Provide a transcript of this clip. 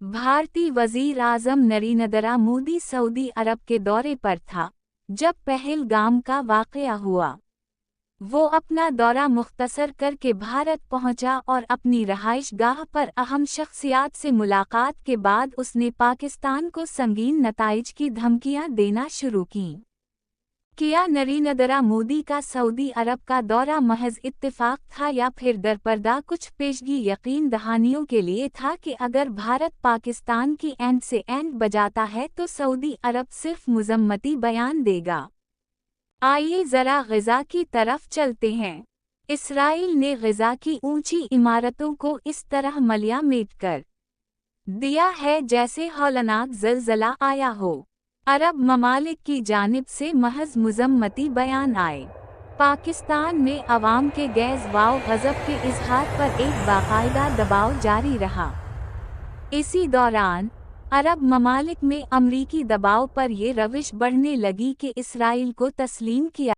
भारतीय वज़ीर आज़म नरेंद्र मोदी सऊदी अरब के दौरे पर था जब पहलगाम का वाक़या हुआ। वो अपना दौरा मुख्तसर करके भारत पहुंचा और अपनी रहाइशगाह पर अहम शख्सियात से मुलाकात के बाद उसने पाकिस्तान को संगीन नताइज की धमकियां देना शुरू कीं। क्या नरेंद्र मोदी का सऊदी अरब का दौरा महज इत्तेफाक था या फिर दरपर्दा कुछ पेशगी यकीन दहानियों के लिए था कि अगर भारत पाकिस्तान की एंड से एंड बजाता है तो सऊदी अरब सिर्फ मजम्मती बयान देगा? आइए ज़रा ग़ज़ा की तरफ चलते हैं। इसराइल ने ग़ज़ा की ऊंची इमारतों को इस तरह मलिया-मेट कर दिया है जैसे हौलनाक ज़लज़ला आया हो। अरब ममालिक की जानिब से महज मजम्मती बयान आए। पाकिस्तान में अवाम के गैज़ व ग़ज़ब के इज़हार पर एक बाकायदा दबाव जारी रहा। इसी दौरान अरब ममालिक में अमरीकी दबाव पर ये रविश बढ़ने लगी कि इसराइल को तस्लीम किया